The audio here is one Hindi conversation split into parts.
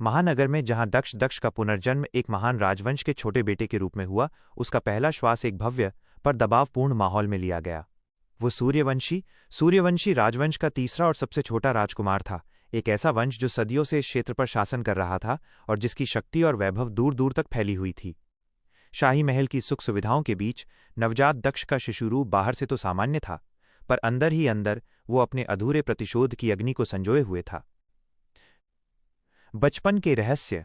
महानगर में जहां दक्ष का पुनर्जन्म एक महान राजवंश के छोटे बेटे के रूप में हुआ, उसका पहला श्वास एक भव्य पर दबावपूर्ण माहौल में लिया गया। वो सूर्यवंशी राजवंश का तीसरा और सबसे छोटा राजकुमार था, एक ऐसा वंश जो सदियों से इस क्षेत्र पर शासन कर रहा था और जिसकी शक्ति और वैभव दूर दूर तक फैली हुई थी। शाही महल की सुख सुविधाओं के बीच नवजात दक्ष का शिशुरूप बाहर से तो सामान्य था, पर अंदर ही अंदर वो अपने अधूरे प्रतिशोध की अग्नि को संजोए हुए था। बचपन के रहस्य।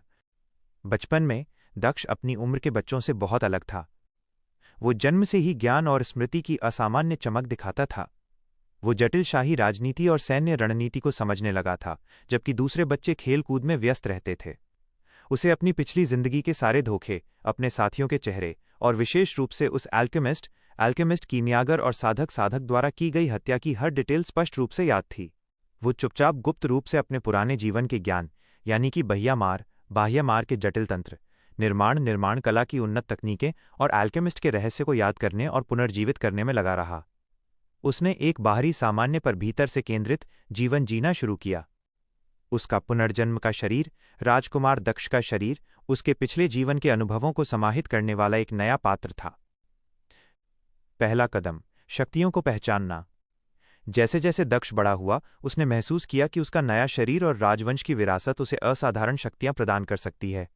बचपन में दक्ष अपनी उम्र के बच्चों से बहुत अलग था। वो जन्म से ही ज्ञान और स्मृति की असामान्य चमक दिखाता था। वो जटिल शाही राजनीति और सैन्य रणनीति को समझने लगा था, जबकि दूसरे बच्चे खेल कूद में व्यस्त रहते थे। उसे अपनी पिछली जिंदगी के सारे धोखे, अपने साथियों के चेहरे और विशेष रूप से उस एल्केमिस्ट कीमियागर और साधक द्वारा की गई हत्या की हर डिटेल स्पष्ट रूप से याद थी। वो चुपचाप गुप्त रूप से अपने पुराने जीवन के ज्ञान, यानी कि बाह्य मार के जटिल तंत्र, निर्माण कला की उन्नत तकनीकें और एल्केमिस्ट के रहस्य को याद करने और पुनर्जीवित करने में लगा रहा। उसने एक बाहरी सामान्य पर भीतर से केंद्रित जीवन जीना शुरू किया। उसका पुनर्जन्म का शरीर, राजकुमार दक्ष का शरीर, उसके पिछले जीवन के अनुभवों को समाहित करने वाला एक नया पात्र था। पहला कदम, शक्तियों को पहचानना। जैसे जैसे दक्ष बड़ा हुआ, उसने महसूस किया कि उसका नया शरीर और राजवंश की विरासत उसे असाधारण शक्तियां प्रदान कर सकती है।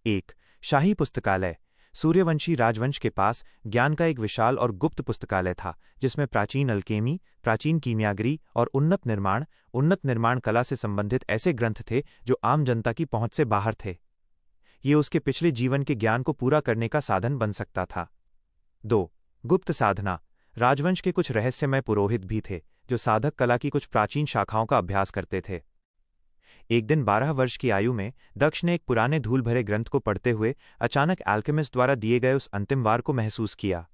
एक शाही पुस्तकालय। सूर्यवंशी राजवंश के पास ज्ञान का एक विशाल और गुप्त पुस्तकालय था, जिसमें प्राचीन अल्केमी, प्राचीन कीमियागरी और उन्नत निर्माण कला से संबंधित ऐसे ग्रंथ थे जो आम जनता की पहुंच से बाहर थे। ये उसके पिछले जीवन के ज्ञान को पूरा करने का साधन बन सकता था। 2. गुप्त साधना। राजवंश के कुछ रहस्यमय पुरोहित भी थे, जो साधक कला की कुछ प्राचीन शाखाओं का अभ्यास करते थे। एक दिन 12 वर्ष की आयु में दक्ष ने एक पुराने धूल भरे ग्रंथ को पढ़ते हुए अचानक एल्केमिस्ट द्वारा दिए गए उस अंतिम वार को महसूस किया।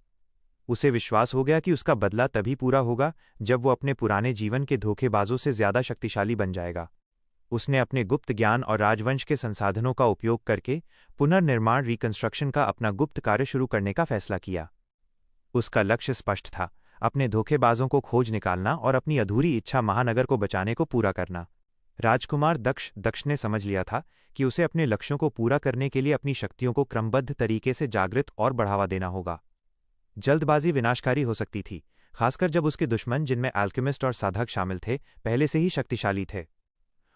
उसे विश्वास हो गया कि उसका बदला तभी पूरा होगा जब वो अपने पुराने जीवन के धोखेबाजों से ज्यादा शक्तिशाली बन जाएगा। उसने अपने गुप्त ज्ञान और राजवंश के संसाधनों का उपयोग करके पुनर्निर्माण रिकंस्ट्रक्शन का अपना गुप्त कार्य शुरू करने का फैसला किया। उसका लक्ष्य स्पष्ट था, अपने धोखेबाजों को खोज निकालना और अपनी अधूरी इच्छा महानगर को बचाने को पूरा करना। राजकुमार दक्ष ने समझ लिया था कि उसे अपने लक्ष्यों को पूरा करने के लिए अपनी शक्तियों को क्रमबद्ध तरीके से जागृत और बढ़ावा देना होगा। जल्दबाजी विनाशकारी हो सकती थी, खासकर जब उसके दुश्मन, जिनमें एल्केमिस्ट और साधक शामिल थे, पहले से ही शक्तिशाली थे।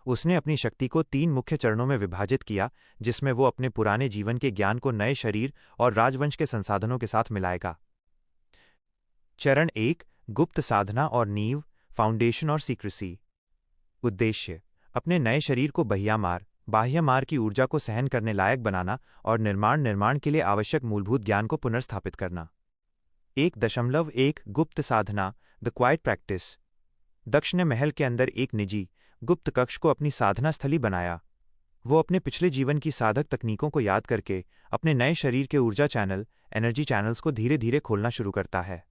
उसने अपनी शक्ति को 3 मुख्य चरणों में विभाजित किया, जिसमें वो अपने पुराने जीवन के ज्ञान को नए शरीर और राजवंश के संसाधनों के साथ मिलाएगा। चरण 1, गुप्त साधना और नींव, फाउंडेशन और सीक्रेसी। उद्देश्य, अपने नए शरीर को बाह्य मार की ऊर्जा को सहन करने लायक बनाना और निर्माण के लिए आवश्यक मूलभूत ज्ञान को पुनर्स्थापित करना। 1.1 गुप्त साधना, द क्वाइट प्रैक्टिस। दक्ष ने महल के अंदर एक निजी, गुप्त कक्ष को अपनी साधना स्थली बनाया। वो अपने पिछले जीवन की साधक तकनीकों को याद करके अपने नए शरीर के ऊर्जा चैनल, एनर्जी चैनल्स को धीरे धीरे खोलना शुरू करता है।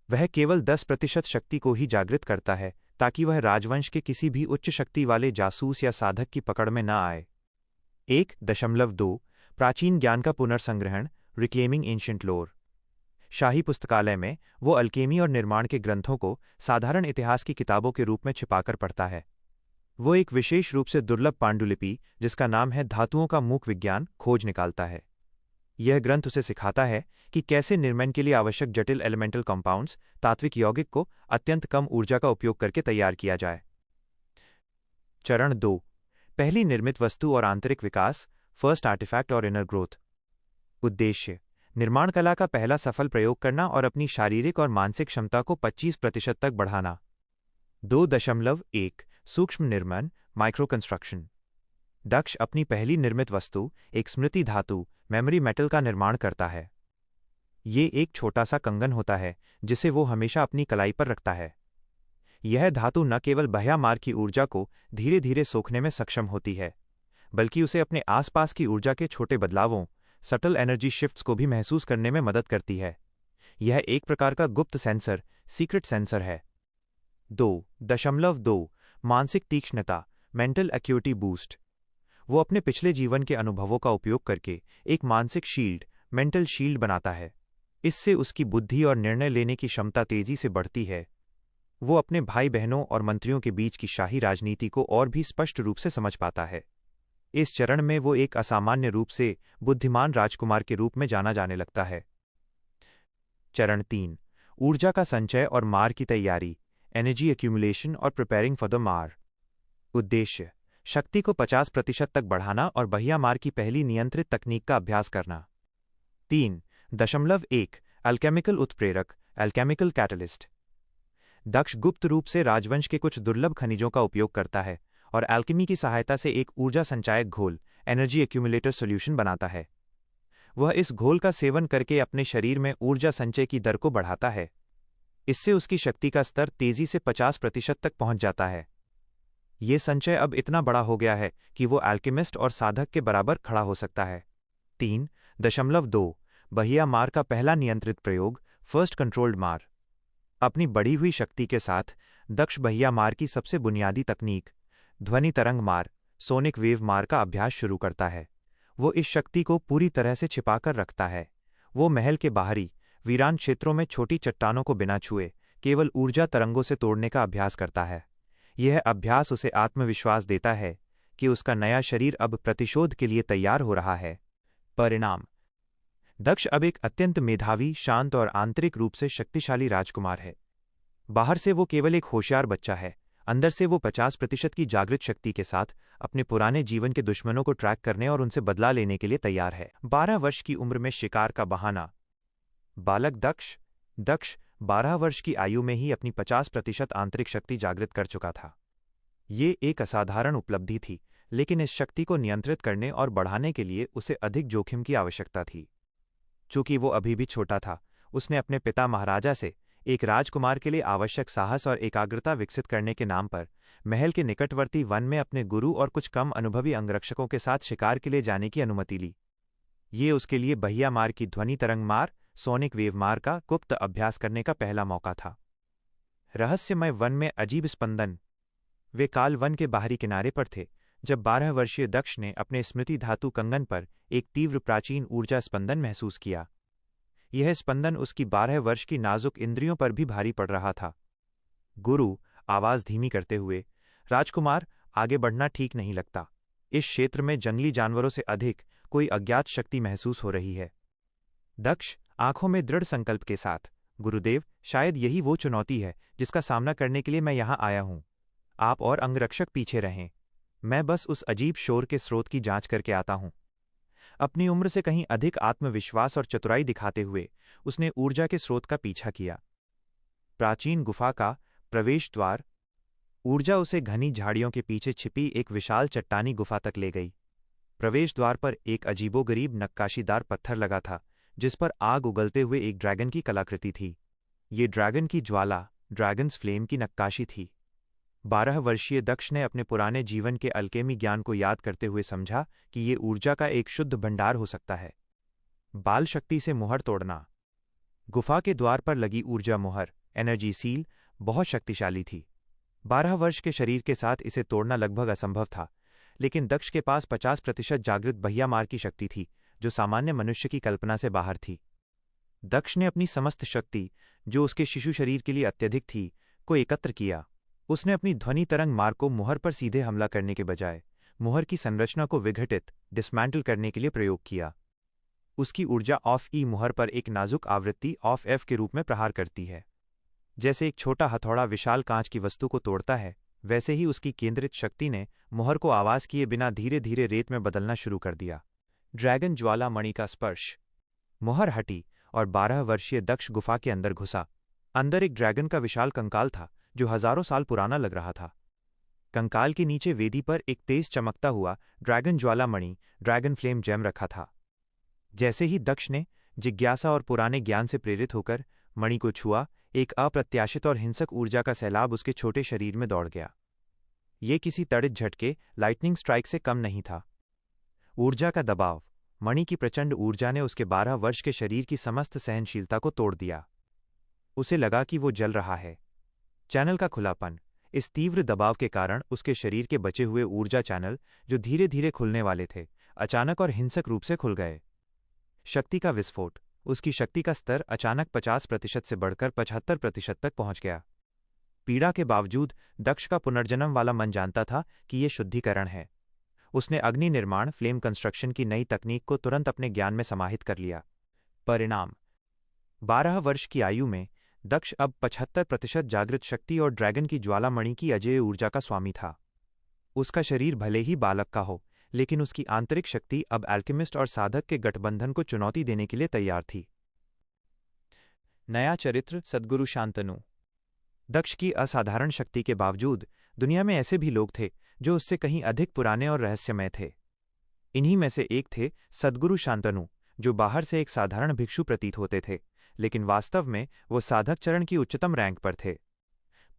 वह केवल 10% शक्ति को ही जागृत करता है, ताकि वह राजवंश के किसी भी उच्च शक्ति वाले जासूस या साधक की पकड़ में न आए। 1.2 प्राचीन ज्ञान का पुनर्संग्रहण, रिक्लेमिंग एंशिएंट लोर। शाही पुस्तकालय में वो अल्केमी और निर्माण के ग्रंथों को साधारण इतिहास की किताबों के रूप में छिपाकर पढ़ता है। वो एक विशेष रूप से दुर्लभ पांडुलिपि, जिसका नाम है धातुओं का मूक विज्ञान, खोज निकालता है। यह ग्रंथ उसे सिखाता है कि कैसे निर्माण के लिए आवश्यक जटिल एलिमेंटल कंपाउंड्स, तात्विक यौगिक को अत्यंत कम ऊर्जा का उपयोग करके तैयार किया जाए। चरण 2, पहली निर्मित वस्तु और आंतरिक विकास, फर्स्ट आर्टिफैक्ट और इनर ग्रोथ। उद्देश्य, निर्माण कला का पहला सफल प्रयोग करना और अपनी शारीरिक और मानसिक क्षमता को 25% तक बढ़ाना। 2.1 सूक्ष्म निर्माण, माइक्रो कंस्ट्रक्शन। दक्ष अपनी पहली निर्मित वस्तु, एक स्मृति धातु, मेमोरी मेटल का निर्माण करता है। ये एक छोटा सा कंगन होता है जिसे वो हमेशा अपनी कलाई पर रखता है। यह धातु न केवल बाह्य मार की ऊर्जा को धीरे धीरे सोखने में सक्षम होती है, बल्कि उसे अपने आसपास की ऊर्जा के छोटे बदलावों, सटल एनर्जी शिफ्ट्स को भी महसूस करने में मदद करती है। यह एक प्रकार का गुप्त सेंसर, सीक्रेट सेंसर है। 2.2 मानसिक तीक्ष्णता, मेंटल एक्यूटी बूस्ट। वो अपने पिछले जीवन के अनुभवों का उपयोग करके एक मानसिक शील्ड, मेंटल शील्ड बनाता है। इससे उसकी बुद्धि और निर्णय लेने की क्षमता तेजी से बढ़ती है। वो अपने भाई बहनों और मंत्रियों के बीच की शाही राजनीति को और भी स्पष्ट रूप से समझ पाता है। इस चरण में वो एक असामान्य रूप से बुद्धिमान राजकुमार के रूप में जाना जाने लगता है। चरण 3, ऊर्जा का संचय और मार की तैयारी, एनर्जी एक्यूमुलेशन और प्रिपेयरिंग फॉर द मार। उद्देश्य: शक्ति को 50% तक बढ़ाना और बहिया मार की पहली नियंत्रित तकनीक का अभ्यास करना। 3.1 अल्केमिकल उत्प्रेरक, अल्केमिकल कैटलिस्ट। दक्ष गुप्त रूप से राजवंश के कुछ दुर्लभ खनिजों का उपयोग करता है और अल्केमी की सहायता से एक ऊर्जा संचायक घोल, एनर्जी एक्यूमुलेटर सॉल्यूशन बनाता है। वह इस घोल का सेवन करके अपने शरीर में ऊर्जा संचय की दर को बढ़ाता है। इससे उसकी शक्ति का स्तर तेजी से 50% तक पहुंच जाता है। ये संचय अब इतना बड़ा हो गया है कि वो अल्केमिस्ट और साधक के बराबर खड़ा हो सकता है। 3.2 बहिया मार का पहला नियंत्रित प्रयोग, फर्स्ट कंट्रोल्ड मार। अपनी बढ़ी हुई शक्ति के साथ दक्ष बहिया मार की सबसे बुनियादी तकनीक, ध्वनि तरंग मार, सोनिक वेव मार का अभ्यास शुरू करता है। वो इस शक्ति को पूरी तरह से छिपाकर रखता है। वो महल के बाहरी वीरान क्षेत्रों में छोटी चट्टानों को बिना छुए केवल ऊर्जा तरंगों से तोड़ने का अभ्यास करता है। यह अभ्यास उसे आत्मविश्वास देता है कि उसका नया शरीर अब प्रतिशोध के लिए तैयार हो रहा है। परिणाम: दक्ष अब एक अत्यंत मेधावी, शांत और आंतरिक रूप से शक्तिशाली राजकुमार है। बाहर से वो केवल एक होशियार बच्चा है, अंदर से वो 50% की जागृत शक्ति के साथ अपने पुराने जीवन के दुश्मनों को ट्रैक करने और उनसे बदला लेने के लिए तैयार है। 12 वर्ष की उम्र में शिकार का बहाना। बालक दक्ष 12 वर्ष की आयु में ही अपनी 50% आंतरिक शक्ति जागृत कर चुका था। ये एक असाधारण उपलब्धि थी, लेकिन इस शक्ति को नियंत्रित करने और बढ़ाने के लिए उसे अधिक जोखिम की आवश्यकता थी। चूंकि वो अभी भी छोटा था, उसने अपने पिता महाराजा से एक राजकुमार के लिए आवश्यक साहस और एकाग्रता विकसित करने के नाम पर महल के निकटवर्ती वन में अपने गुरु और कुछ कम अनुभवी अंगरक्षकों के साथ शिकार के लिए जाने की अनुमति ली। ये उसके लिए बहिया मार की ध्वनि तरंग मार, सोनिक वेव मार का गुप्त अभ्यास करने का पहला मौका था। रहस्यमय वन में अजीब स्पंदन। वे काल वन के बाहरी किनारे पर थे जब 12 वर्षीय दक्ष ने अपने स्मृति धातु कंगन पर एक तीव्र प्राचीन ऊर्जा स्पंदन महसूस किया। यह स्पंदन उसकी 12 वर्ष की नाजुक इंद्रियों पर भी भारी पड़ रहा था। गुरु, आवाज धीमी करते हुए, राजकुमार, आगे बढ़ना ठीक नहीं लगता। इस क्षेत्र में जंगली जानवरों से अधिक कोई अज्ञात शक्ति महसूस हो रही है। दक्ष, आंखों में दृढ़ संकल्प के साथ, गुरुदेव, शायद यही वो चुनौती है जिसका सामना करने के लिए मैं यहां आया हूं। आप और अंगरक्षक पीछे रहें। मैं बस उस अजीब शोर के स्रोत की जांच करके आता हूं। अपनी उम्र से कहीं अधिक आत्मविश्वास और चतुराई दिखाते हुए उसने ऊर्जा के स्रोत का पीछा किया। प्राचीन गुफा का प्रवेश द्वार। ऊर्जा उसे घनी झाड़ियों के पीछे छिपी एक विशाल चट्टानी गुफा तक ले गई। प्रवेश द्वार पर एक अजीबोगरीब नक्काशीदार पत्थर लगा था, जिस पर आग उगलते हुए एक ड्रैगन की कलाकृति थी। ये ड्रैगन की ज्वाला, ड्रैगन्स फ्लेम की नक्काशी थी। 12 वर्षीय दक्ष ने अपने पुराने जीवन के अल्केमी ज्ञान को याद करते हुए समझा कि ये ऊर्जा का एक शुद्ध भंडार हो सकता है। बाल शक्ति से मुहर तोड़ना। गुफा के द्वार पर लगी ऊर्जा मुहर, एनर्जी सील, बहुत शक्तिशाली थी। 12 वर्ष के शरीर के साथ इसे तोड़ना लगभग असंभव था, लेकिन दक्ष के पास 50% जागृत बहिया मार की शक्ति थी, जो सामान्य मनुष्य की कल्पना से बाहर थी। दक्ष ने अपनी समस्त शक्ति, जो उसके शिशु शरीर के लिए अत्यधिक थी, को एकत्र किया। उसने अपनी ध्वनि तरंग मार को मुहर पर सीधे हमला करने के बजाय मुहर की संरचना को विघटित, डिसमैंटल करने के लिए प्रयोग किया। उसकी ऊर्जा ऑफ ई मुहर पर एक नाजुक आवृत्ति ऑफ एफ के रूप में प्रहार करती है। जैसे एक छोटा हथौड़ा विशाल कांच की वस्तु को तोड़ता है, वैसे ही उसकी केंद्रित शक्ति ने मुहर को आवाज किए बिना धीरे धीरे रेत में बदलना शुरू कर दिया। ड्रैगन ज्वाला मणि का स्पर्श। मुहर हटी और 12 वर्षीय दक्ष गुफा के अंदर घुसा। अंदर एक ड्रैगन का विशाल कंकाल था, जो हजारों साल पुराना लग रहा था। कंकाल के नीचे वेदी पर एक तेज चमकता हुआ ड्रैगन ज्वाला मणि, ड्रैगन फ्लेम जेम रखा था। जैसे ही दक्ष ने जिज्ञासा और पुराने ज्ञान से प्रेरित होकर मणि को छुआ, एक अप्रत्याशित और हिंसक ऊर्जा का सैलाब उसके छोटे शरीर में दौड़ गया। ये किसी तड़ित झटके, लाइटनिंग स्ट्राइक से कम नहीं था। ऊर्जा का दबाव। मणि की प्रचंड ऊर्जा ने उसके 12 वर्ष के शरीर की समस्त सहनशीलता को तोड़ दिया। उसे लगा कि वो जल रहा है। चैनल का खुलापन। इस तीव्र दबाव के कारण उसके शरीर के बचे हुए ऊर्जा चैनल, जो धीरे धीरे खुलने वाले थे, अचानक और हिंसक रूप से खुल गए। शक्ति का विस्फोट। उसकी शक्ति का स्तर अचानक 50% से बढ़कर 75% तक पहुंच गया। पीड़ा के बावजूद दक्ष का पुनर्जन्म वाला मन जानता था कि ये शुद्धिकरण है। उसने अग्नि निर्माण फ्लेम कंस्ट्रक्शन की नई तकनीक को तुरंत अपने ज्ञान में समाहित कर लिया। परिणाम 12 वर्ष की आयु में दक्ष अब 75% जागृत शक्ति और ड्रैगन की ज्वालामणि की अजेय ऊर्जा का स्वामी था। उसका शरीर भले ही बालक का हो, लेकिन उसकी आंतरिक शक्ति अब अल्केमिस्ट और साधक के गठबंधन को चुनौती देने के लिए तैयार थी। नया चरित्र सद्गुरु शांतनु। दक्ष की असाधारण शक्ति के बावजूद दुनिया में ऐसे भी लोग थे जो उससे कहीं अधिक पुराने और रहस्यमय थे। इन्हीं में से एक थे सद्गुरु शांतनु, जो बाहर से एक साधारण भिक्षु प्रतीत होते थे, लेकिन वास्तव में वो साधक चरण की उच्चतम रैंक पर थे।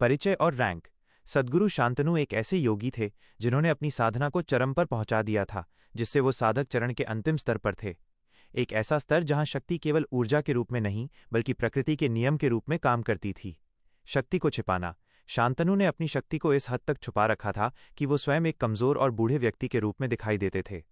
परिचय और रैंक। सद्गुरु शांतनु एक ऐसे योगी थे जिन्होंने अपनी साधना को चरम पर पहुंचा दिया था, जिससे वो साधक चरण के अंतिम स्तर पर थे। एक ऐसा स्तर जहां शक्ति केवल ऊर्जा के रूप में नहीं, बल्कि प्रकृति के नियम के रूप में काम करती थी। शक्ति को छिपाना। शांतनु ने अपनी शक्ति को इस हद तक छुपा रखा था कि वो स्वयं एक कमजोर और बूढ़े व्यक्ति के रूप में दिखाई देते थे।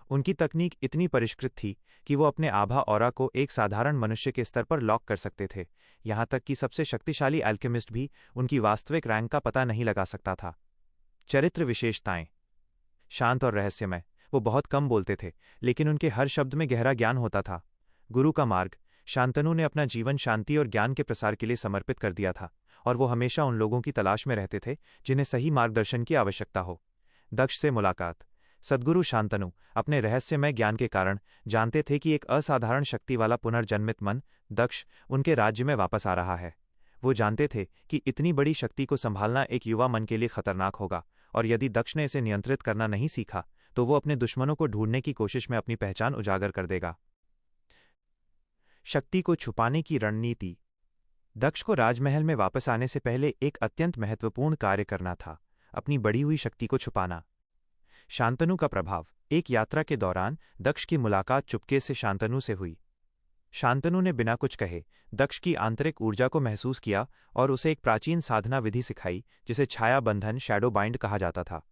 उनकी तकनीक इतनी परिष्कृत थी कि वो अपने आभा ऑरा को एक साधारण मनुष्य के स्तर पर लॉक कर सकते थे, यहां तक कि सबसे शक्तिशाली अल्केमिस्ट भी उनकी वास्तविक रैंक का पता नहीं लगा सकता था। चरित्र विशेषताएं। शांत और रहस्यमय। वो बहुत कम बोलते थे, लेकिन उनके हर शब्द में गहरा ज्ञान होता था। गुरु का मार्ग। शांतनु ने अपना जीवन शांति और ज्ञान के प्रसार के लिए समर्पित कर दिया था, और वो हमेशा उन लोगों की तलाश में रहते थे जिन्हें सही मार्गदर्शन की आवश्यकता हो। दक्ष से मुलाकात। सद्गुरु शांतनु अपने रहस्यमय ज्ञान के कारण जानते थे कि एक असाधारण शक्ति वाला पुनर्जन्मित मन, दक्ष, उनके राज्य में वापस आ रहा है। वो जानते थे कि इतनी बड़ी शक्ति को संभालना एक युवा मन के लिए खतरनाक होगा, और यदि दक्ष ने इसे नियंत्रित करना नहीं सीखा तो वो अपने दुश्मनों को ढूंढने की कोशिश में अपनी पहचान उजागर कर देगा। शक्ति को छुपाने की रणनीति। दक्ष को राजमहल में वापस आने से पहले एक अत्यंत महत्वपूर्ण कार्य करना था, अपनी बढ़ी हुई शक्ति को छुपाना। शांतनु का प्रभाव। एक यात्रा के दौरान दक्ष की मुलाकात चुपके से शांतनु से हुई। शांतनु ने बिना कुछ कहे दक्ष की आंतरिक ऊर्जा को महसूस किया और उसे एक प्राचीन साधना विधि सिखाई जिसे छाया बंधन, शैडो बाइंड कहा जाता था।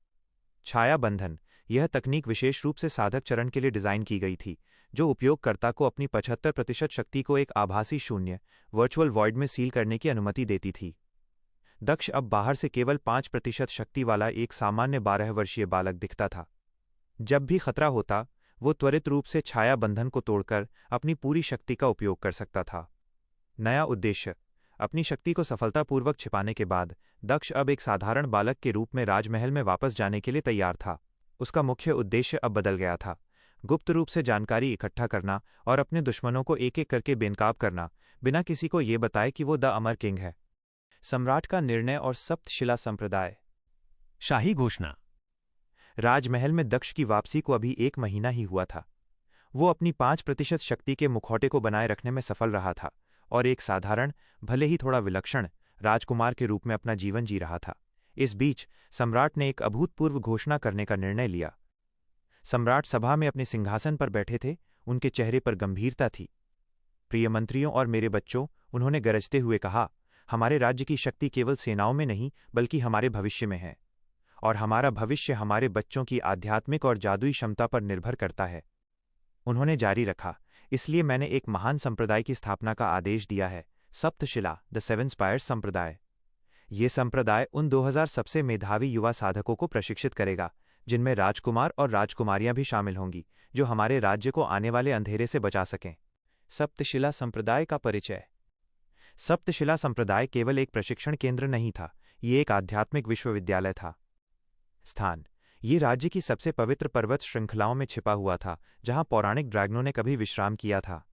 छाया बंधन। यह तकनीक विशेष रूप से साधक चरण के लिए डिजाइन की गई थी, जो उपयोगकर्ता को अपनी 75% शक्ति को एक आभासी शून्य, वर्चुअल वॉइड में सील करने की अनुमति देती थी। दक्ष अब बाहर से केवल 5% शक्ति वाला एक सामान्य 12 वर्षीय बालक दिखता था। जब भी खतरा होता, वो त्वरित रूप से छाया बंधन को तोड़कर अपनी पूरी शक्ति का उपयोग कर सकता था। नया उद्देश्य। अपनी शक्ति को सफलतापूर्वक छिपाने के बाद दक्ष अब एक साधारण बालक के रूप में राजमहल में वापस जाने के लिए तैयार था। उसका मुख्य उद्देश्य अब बदल गया था। गुप्त रूप से जानकारी इकट्ठा करना और अपने दुश्मनों को एक एक करके बेनकाब करना, बिना किसी को ये बताए कि वो द अमर किंग है। सम्राट का निर्णय और सप्तशिला संप्रदाय। शाही घोषणा। राजमहल में दक्ष की वापसी को अभी 1 महीना ही हुआ था। वो अपनी 5% शक्ति के मुखौटे को बनाए रखने में सफल रहा था और एक साधारण, भले ही थोड़ा विलक्षण, राजकुमार के रूप में अपना जीवन जी रहा था। इस बीच सम्राट ने एक अभूतपूर्व घोषणा करने का निर्णय लिया। सम्राट सभा में अपने सिंहासन पर बैठे थे, उनके चेहरे पर गंभीरता थी। प्रिय मंत्रियों और मेरे बच्चों, उन्होंने गरजते हुए कहा, हमारे राज्य की शक्ति केवल सेनाओं में नहीं बल्कि हमारे भविष्य में है, और हमारा भविष्य हमारे बच्चों की आध्यात्मिक और जादुई क्षमता पर निर्भर करता है। उन्होंने जारी रखा, इसलिए मैंने एक महान संप्रदाय की स्थापना का आदेश दिया है, सप्तशिला, द 7 स्पायर्स संप्रदाय। ये संप्रदाय उन 2000 सबसे मेधावी युवा साधकों को प्रशिक्षित करेगा, जिनमें राजकुमार और राजकुमारियां भी शामिल होंगी, जो हमारे राज्य को आने वाले अंधेरे से बचा सकें। सप्तशिला संप्रदाय का परिचय। सप्तशिला संप्रदाय केवल एक प्रशिक्षण केंद्र नहीं था, ये एक आध्यात्मिक विश्वविद्यालय था। स्थान। ये राज्य की सबसे पवित्र पर्वत श्रृंखलाओं में छिपा हुआ था, जहां पौराणिक ड्रैगनों ने कभी विश्राम किया था।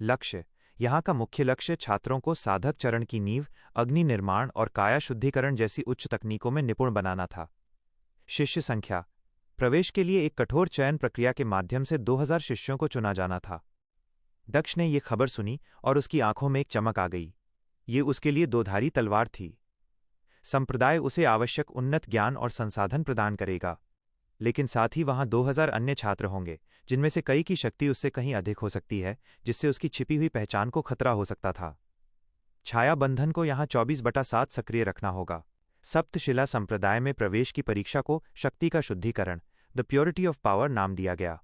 लक्ष्य। यहाँ का मुख्य लक्ष्य छात्रों को साधक चरण की नींव, अग्नि निर्माण और काया शुद्धिकरण जैसी उच्च तकनीकों में निपुण बनाना था। शिष्य संख्या। प्रवेश के लिए एक कठोर चयन प्रक्रिया के माध्यम से 2000 शिष्यों को चुना जाना था। दक्ष ने ये खबर सुनी और उसकी आंखों में एक चमक आ गई। ये उसके लिए 2धारी तलवार थी। संप्रदाय उसे आवश्यक उन्नत ज्ञान और संसाधन प्रदान करेगा, लेकिन साथ ही वहां 2000 अन्य छात्र होंगे, जिनमें से कई की शक्ति उससे कहीं अधिक हो सकती है, जिससे उसकी छिपी हुई पहचान को खतरा हो सकता था। छाया बंधन को यहां 24/7 सक्रिय रखना होगा। सप्तशिला संप्रदाय में प्रवेश की परीक्षा को शक्ति का शुद्धिकरण, द प्योरिटी ऑफ पावर, नाम दिया गया।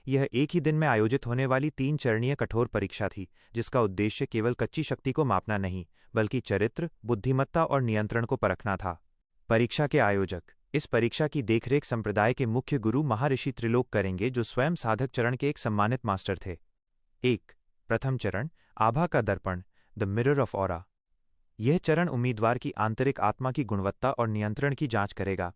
यह एक ही दिन में आयोजित होने वाली 3 चरणीय कठोर परीक्षा थी, जिसका उद्देश्य केवल कच्ची शक्ति को मापना नहीं, बल्कि चरित्र, बुद्धिमत्ता और नियंत्रण को परखना था। परीक्षा के आयोजक। इस परीक्षा की देखरेख संप्रदाय के मुख्य गुरु महर्षि त्रिलोक करेंगे, जो स्वयं साधक चरण के एक सम्मानित मास्टर थे। 1. प्रथम चरण, आभा का दर्पण, द मिरर ऑफ ऑरा। यह चरण उम्मीदवार की आंतरिक आत्मा की गुणवत्ता और नियंत्रण की जांच करेगा।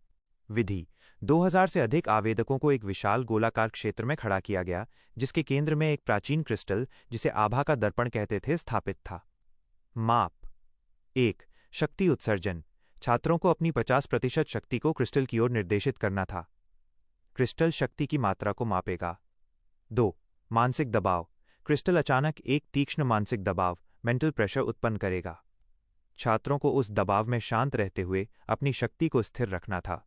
विधि: 2000 से अधिक आवेदकों को एक विशाल गोलाकार क्षेत्र में खड़ा किया गया, जिसके केंद्र में एक प्राचीन क्रिस्टल, जिसे आभा का दर्पण कहते थे, स्थापित था। माप: 1. शक्ति उत्सर्जन: छात्रों को अपनी 50% शक्ति को क्रिस्टल की ओर निर्देशित करना था। क्रिस्टल शक्ति की मात्रा को मापेगा। 2. मानसिक दबाव: क्रिस्टल अचानक एक तीक्ष्ण मानसिक दबाव, मेंटल प्रेशर उत्पन्न करेगा। छात्रों को उस दबाव में शांत रहते हुए अपनी शक्ति को स्थिर रखना था।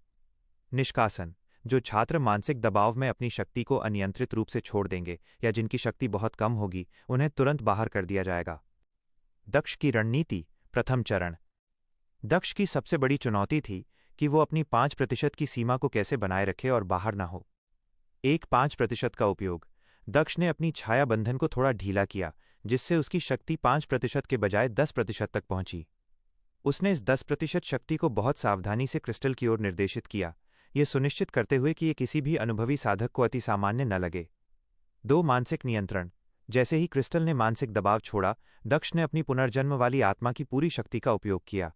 निष्कासन: जो छात्र मानसिक दबाव में अपनी शक्ति को अनियंत्रित रूप से छोड़ देंगे या जिनकी शक्ति बहुत कम होगी, उन्हें तुरंत बाहर कर दिया जाएगा। दक्ष की रणनीति: प्रथम चरण। दक्ष की सबसे बड़ी चुनौती थी कि वो अपनी 5% की सीमा को कैसे बनाए रखे और बाहर न हो। 5% का उपयोग: दक्ष ने अपनी छाया बंधन को थोड़ा ढीला किया, जिससे उसकी शक्ति 5% के बजाय 10% तक पहुंची। उसने इस 10% शक्ति को बहुत सावधानी से क्रिस्टल की ओर निर्देशित किया, यह सुनिश्चित करते हुए कि ये किसी भी अनुभवी साधक को अति सामान्य न लगे। 2. मानसिक नियंत्रण: जैसे ही क्रिस्टल ने मानसिक दबाव छोड़ा, दक्ष ने अपनी पुनर्जन्म वाली आत्मा की पूरी शक्ति का उपयोग किया।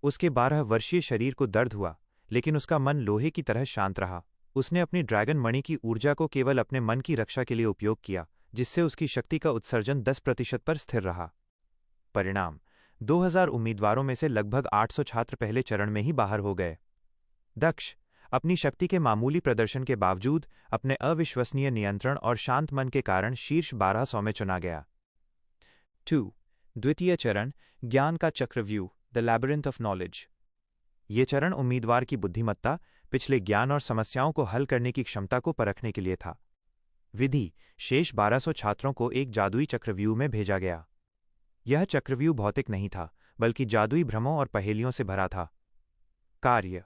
उसके 12 वर्षीय शरीर को दर्द हुआ, लेकिन उसका मन लोहे की तरह शांत रहा। उसने अपनी ड्रैगन मणि की ऊर्जा को केवल अपने मन की रक्षा के लिए उपयोग किया, जिससे उसकी शक्ति का उत्सर्जन 10% पर स्थिर रहा। परिणाम: 2000 उम्मीदवारों में से लगभग 800 छात्र पहले चरण में ही बाहर हो गए। दक्ष अपनी शक्ति के मामूली प्रदर्शन के बावजूद अपने अविश्वसनीय नियंत्रण और शांत मन के कारण शीर्ष 1200 में चुना गया। 2. द्वितीय चरण, ज्ञान का चक्रव्यूह, द लैबिरिंथ ऑफ नॉलेज। ये चरण उम्मीदवार की बुद्धिमत्ता, पिछले ज्ञान और समस्याओं को हल करने की क्षमता को परखने के लिए था। विधि: शेष 1200 छात्रों को एक जादुई चक्रव्यूह में भेजा गया। यह चक्रव्यूह भौतिक नहीं था, बल्कि जादुई भ्रमों और पहेलियों से भरा था। कार्य: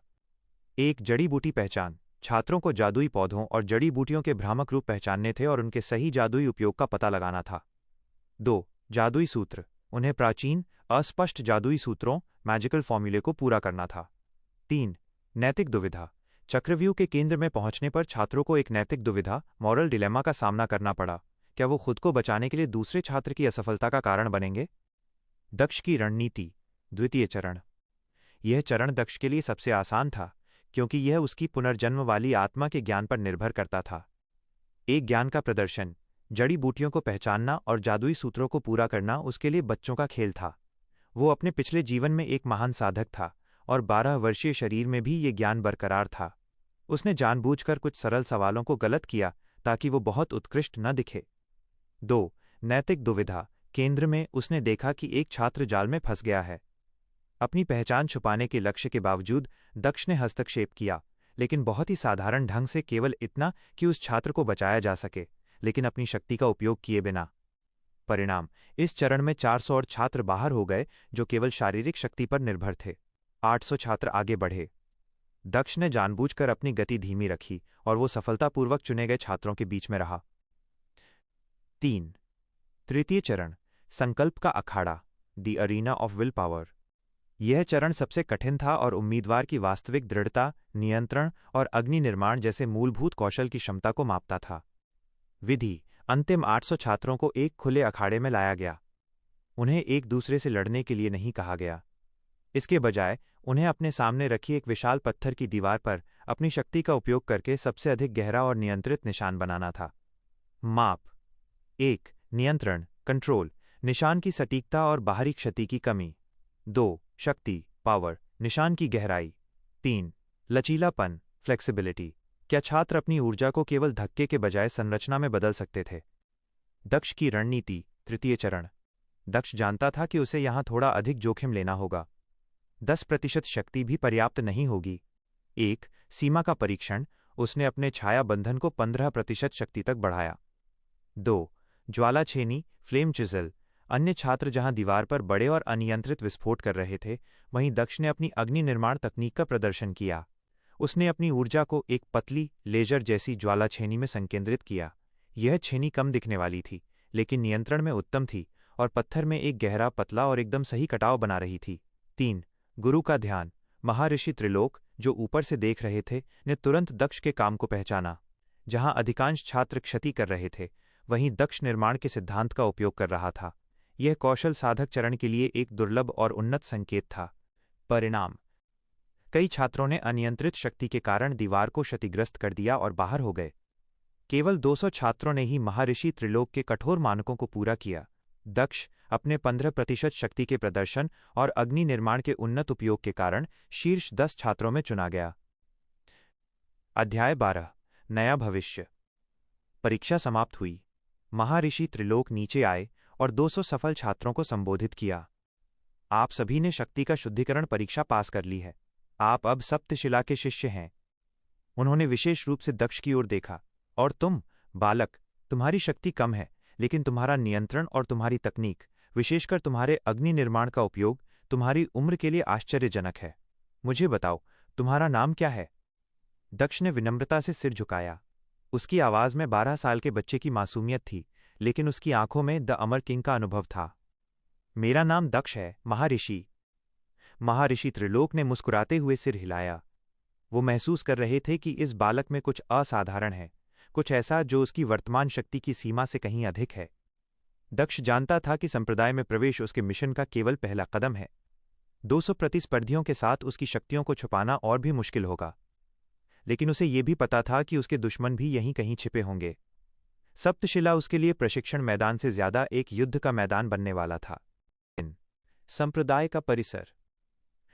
1. जड़ी बूटी पहचान: छात्रों को जादुई पौधों और जड़ी बूटियों के भ्रामक रूप पहचानने थे और उनके सही जादुई उपयोग का पता लगाना था। 2. जादुई सूत्र: उन्हें प्राचीन, अस्पष्ट जादुई सूत्रों, मैजिकल फॉर्मूले को पूरा करना था। 3. नैतिक दुविधा: चक्रव्यूह के केंद्र में पहुंचने पर छात्रों को एक नैतिक दुविधा, मॉरल डिलेमा का सामना करना पड़ा। क्या वो खुद को बचाने के लिए दूसरे छात्र की असफलता का कारण बनेंगे? दक्ष की रणनीति: द्वितीय चरण। यह चरण दक्ष के लिए सबसे आसान था, क्योंकि यह उसकी पुनर्जन्म वाली आत्मा के ज्ञान पर निर्भर करता था। एक ज्ञान का प्रदर्शन, जड़ी बूटियों को पहचानना और जादुई सूत्रों को पूरा करना उसके लिए बच्चों का खेल था। वो अपने पिछले जीवन में एक महान साधक था और 12 वर्षीय शरीर में भी ये ज्ञान बरकरार था। उसने जानबूझकर कुछ सरल सवालों को गलत किया ताकि वो बहुत उत्कृष्ट न दिखे। 2. नैतिक दुविधा: केंद्र में उसने देखा कि एक छात्र जाल में फंस गया है। अपनी पहचान छुपाने के लक्ष्य के बावजूद दक्ष ने हस्तक्षेप किया, लेकिन बहुत ही साधारण ढंग से, केवल इतना कि उस छात्र को बचाया जा सके, लेकिन अपनी शक्ति का उपयोग किए बिना। परिणाम: इस चरण में 400 और छात्र बाहर हो गए जो केवल शारीरिक शक्ति पर निर्भर थे। 800 छात्र आगे बढ़े। दक्ष ने जानबूझकर अपनी गति धीमी रखी और वो सफलतापूर्वक चुने गए छात्रों के बीच में रहा। 3. तृतीय चरण, संकल्प का अखाड़ा, the arena of will power. यह चरण सबसे कठिन था और उम्मीदवार की वास्तविक दृढ़ता, नियंत्रण और अग्नि निर्माण जैसे मूलभूत कौशल की क्षमता को मापता था। विधि: अंतिम 800 छात्रों को एक खुले अखाड़े में लाया गया। उन्हें एक दूसरे से लड़ने के लिए नहीं कहा गया। इसके बजाय उन्हें अपने सामने रखी एक विशाल पत्थर की दीवार पर अपनी शक्ति का उपयोग करके सबसे अधिक गहरा और नियंत्रित निशान बनाना था। माप: 1. नियंत्रण, कंट्रोल, निशान की सटीकता और बाहरी क्षति की कमी। 2. शक्ति, पावर, निशान की गहराई। 3. लचीलापन, फ्लेक्सिबिलिटी, क्या छात्र अपनी ऊर्जा को केवल धक्के के बजाय संरचना में बदल सकते थे? दक्ष की रणनीति, तृतीय चरण। दक्ष जानता था कि उसे यहां थोड़ा अधिक जोखिम लेना होगा। 10% शक्ति भी पर्याप्त नहीं होगी। 1. सीमा का परीक्षण, उसने अपने छाया बंधन को 15% शक्ति तक बढ़ाया। 2. ज्वाला छेनी, फ्लेम चिजल, अन्य छात्र जहां दीवार पर बड़े और अनियंत्रित विस्फोट कर रहे थे, वहीं दक्ष ने अपनी अग्नि निर्माण तकनीक का प्रदर्शन किया। उसने अपनी ऊर्जा को एक पतली, लेजर जैसी ज्वाला छेनी में संकेंद्रित किया। यह छेनी कम दिखने वाली थी, लेकिन नियंत्रण में उत्तम थी और पत्थर में एक गहरा, पतला और एकदम सही कटाव बना रही थी। 3. गुरु का ध्यान, महर्षि त्रिलोक, जो ऊपर से देख रहे थे, ने तुरंत दक्ष के काम को पहचाना। जहां अधिकांश छात्र क्षति कर रहे थे, वहीं दक्ष निर्माण के सिद्धांत का उपयोग कर रहा था। यह कौशल साधक चरण के लिए एक दुर्लभ और उन्नत संकेत था। परिणाम: कई छात्रों ने अनियंत्रित शक्ति के कारण दीवार को क्षतिग्रस्त कर दिया और बाहर हो गए। केवल 200 छात्रों ने ही महर्षि त्रिलोक के कठोर मानकों को पूरा किया। दक्ष अपने 15% शक्ति के प्रदर्शन और अग्नि निर्माण के उन्नत उपयोग के कारण शीर्ष 10 छात्रों में चुना गया। अध्याय 12 नया भविष्य। परीक्षा समाप्त हुई। महर्षि त्रिलोक नीचे आए और 200 सफल छात्रों को संबोधित किया। आप सभी ने शक्ति का शुद्धिकरण परीक्षा पास कर ली है। आप अब सप्तशिला के शिष्य हैं। उन्होंने विशेष रूप से दक्ष की ओर देखा। और तुम, बालक, तुम्हारी शक्ति कम है, लेकिन तुम्हारा नियंत्रण और तुम्हारी तकनीक, विशेषकर तुम्हारे अग्नि निर्माण का उपयोग, तुम्हारी उम्र के लिए आश्चर्यजनक है। मुझे बताओ, तुम्हारा नाम क्या है? दक्ष ने विनम्रता से सिर झुकाया। उसकी आवाज में 12 साल के बच्चे की मासूमियत थी, लेकिन उसकी आंखों में द अमर किंग का अनुभव था। मेरा नाम दक्ष है, महर्षि। महर्षि त्रिलोक ने मुस्कुराते हुए सिर हिलाया। वो महसूस कर रहे थे कि इस बालक में कुछ असाधारण है, कुछ ऐसा जो उसकी वर्तमान शक्ति की सीमा से कहीं अधिक है। दक्ष जानता था कि संप्रदाय में प्रवेश उसके मिशन का केवल पहला कदम है। 200 प्रतिस्पर्धियों के साथ उसकी शक्तियों को छुपाना और भी मुश्किल होगा, लेकिन उसे यह भी पता था कि उसके दुश्मन भी यहीं कहीं छिपे होंगे। सप्तशिला उसके लिए प्रशिक्षण मैदान से ज्यादा एक युद्ध का मैदान बनने वाला था। संप्रदाय का परिसर।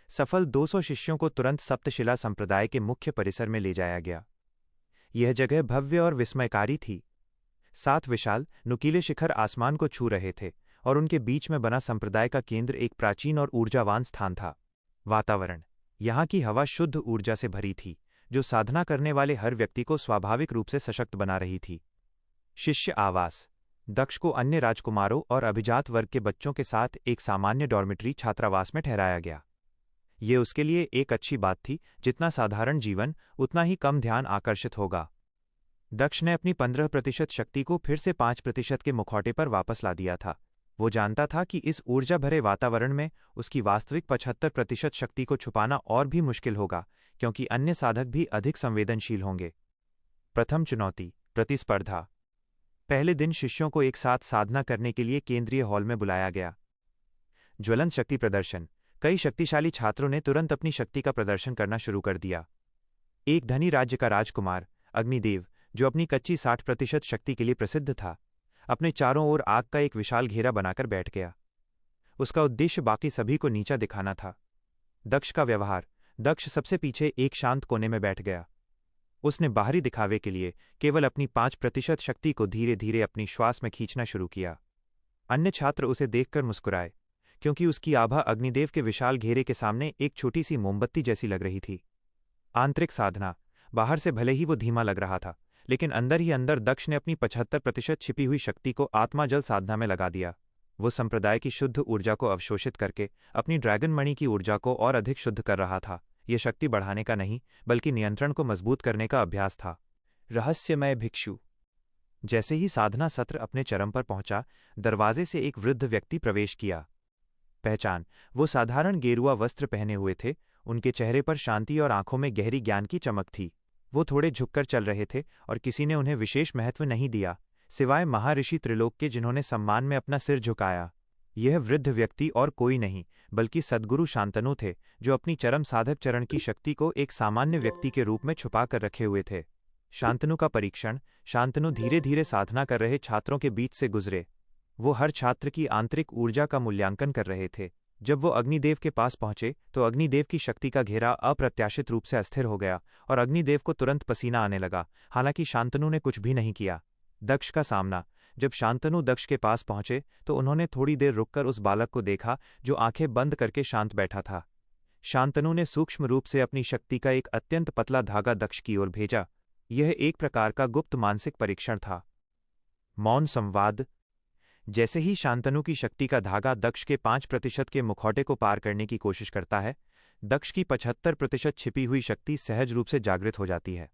सफल 200 शिष्यों को तुरंत सप्तशिला संप्रदाय के मुख्य परिसर में ले जाया गया। यह जगह भव्य और विस्मयकारी थी। 7 विशाल, नुकीले शिखर आसमान को छू रहे थे, और उनके बीच में बना संप्रदाय का केंद्र एक प्राचीन और ऊर्जावान स्थान था। वातावरण। यहाँ की हवा शुद्ध ऊर्जा से भरी थी, जो साधना करने वाले हर व्यक्ति को स्वाभाविक रूप से सशक्त बना रही थी। शिष्य आवास। दक्ष को अन्य राजकुमारों और अभिजात वर्ग के बच्चों के साथ एक सामान्य डॉर्मिटरी छात्रावास में ठहराया गया। ये उसके लिए एक अच्छी बात थी। जितना साधारण जीवन, उतना ही कम ध्यान आकर्षित होगा। दक्ष ने अपनी 15% शक्ति को फिर से 5% के मुखौटे पर वापस ला दिया था। वो जानता था कि इस ऊर्जा भरे वातावरण में उसकी वास्तविक 75% शक्ति को छुपाना और भी मुश्किल होगा, क्योंकि अन्य साधक भी अधिक संवेदनशील होंगे। प्रथम चुनौती, प्रतिस्पर्धा। पहले दिन शिष्यों को एक साथ साधना करने के लिए केंद्रीय हॉल में बुलाया गया। ज्वलंत शक्ति प्रदर्शन। कई शक्तिशाली छात्रों ने तुरंत अपनी शक्ति का प्रदर्शन करना शुरू कर दिया। एक धनी राज्य का राजकुमार, अग्निदेव, जो अपनी कच्ची 60% शक्ति के लिए प्रसिद्ध था, अपने चारों ओर आग का एक विशाल घेरा बनाकर बैठ गया। उसका उद्देश्य बाकी सभी को नीचा दिखाना था। दक्ष का व्यवहार। दक्ष सबसे पीछे एक शांत कोने में बैठ गया। उसने बाहरी दिखावे के लिए केवल अपनी 5% शक्ति को धीरे धीरे अपनी श्वास में खींचना शुरू किया। अन्य छात्र उसे देखकर मुस्कुराए, क्योंकि उसकी आभा अग्निदेव के विशाल घेरे के सामने एक छोटी सी मोमबत्ती जैसी लग रही थी। आंतरिक साधना। बाहर से भले ही वो धीमा लग रहा था, लेकिन अंदर ही अंदर दक्ष ने अपनी 75% छिपी हुई शक्ति को आत्माजल साधना में लगा दिया। वो संप्रदाय की शुद्ध ऊर्जा को अवशोषित करके अपनी ड्रैगन मणि की ऊर्जा को और अधिक शुद्ध कर रहा था। यह शक्ति बढ़ाने का नहीं, बल्कि नियंत्रण को मजबूत करने का अभ्यास था। रहस्यमय भिक्षु। जैसे ही साधना सत्र अपने चरम पर पहुंचा, दरवाजे से एक वृद्ध व्यक्ति प्रवेश किया। पहचान। वो साधारण गेरुआ वस्त्र पहने हुए थे। उनके चेहरे पर शांति और आंखों में गहरी ज्ञान की चमक थी। वो थोड़े झुककर चल रहे थे और किसी ने उन्हें विशेष महत्व नहीं दिया, सिवाय महर्षि त्रिलोक के, जिन्होंने सम्मान में अपना सिर झुकाया। यह वृद्ध व्यक्ति और कोई नहीं, बल्कि सद्गुरु शांतनु थे, जो अपनी चरम साधक चरण की शक्ति को एक सामान्य व्यक्ति के रूप में छुपा कर रखे हुए थे। शांतनु का परीक्षण। शांतनु धीरे धीरे साधना कर रहे छात्रों के बीच से गुजरे। वो हर छात्र की आंतरिक ऊर्जा का मूल्यांकन कर रहे थे। जब वो अग्निदेव के पास पहुंचे, तो अग्निदेव की शक्ति का घेरा अप्रत्याशित रूप से अस्थिर हो गया और अग्निदेव को तुरंत पसीना आने लगा। हालांकि शांतनु ने कुछ भी नहीं किया। दक्ष का सामना। जब शांतनु दक्ष के पास पहुंचे, तो उन्होंने थोड़ी देर रुककर उस बालक को देखा, जो आंखें बंद करके शांत बैठा था। शांतनु ने सूक्ष्म रूप से अपनी शक्ति का एक अत्यंत पतला धागा दक्ष की ओर भेजा। यह एक प्रकार का गुप्त मानसिक परीक्षण था। मौन संवाद। जैसे ही शांतनु की शक्ति का धागा दक्ष के 5% के मुखौटे को पार करने की कोशिश करता है, दक्ष की 75% छिपी हुई शक्ति सहज रूप से जागृत हो जाती है।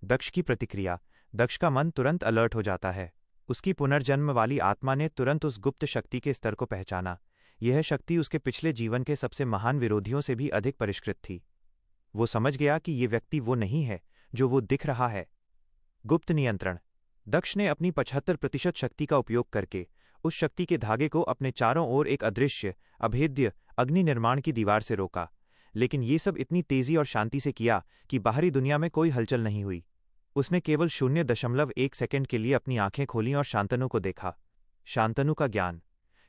दक्ष की प्रतिक्रिया। दक्ष का मन तुरंत अलर्ट हो जाता है। उसकी पुनर्जन्म वाली आत्मा ने तुरंत उस गुप्त शक्ति के स्तर को पहचाना। यह शक्ति उसके पिछले जीवन के सबसे महान विरोधियों से भी अधिक परिष्कृत थी। वो समझ गया कि ये व्यक्ति वो नहीं है जो वो दिख रहा है। गुप्त नियंत्रण। दक्ष ने अपनी 75% शक्ति का उपयोग करके उस शक्ति के धागे को अपने चारों ओर एक अदृश्य, अभेद्य अग्नि निर्माण की दीवार से रोका, लेकिन ये सब इतनी तेजी और शांति से किया कि बाहरी दुनिया में कोई हलचल नहीं हुई। उसने केवल 0.1 सेकंड के लिए अपनी आंखें खोलीं और शांतनु को देखा। शांतनु का ज्ञान।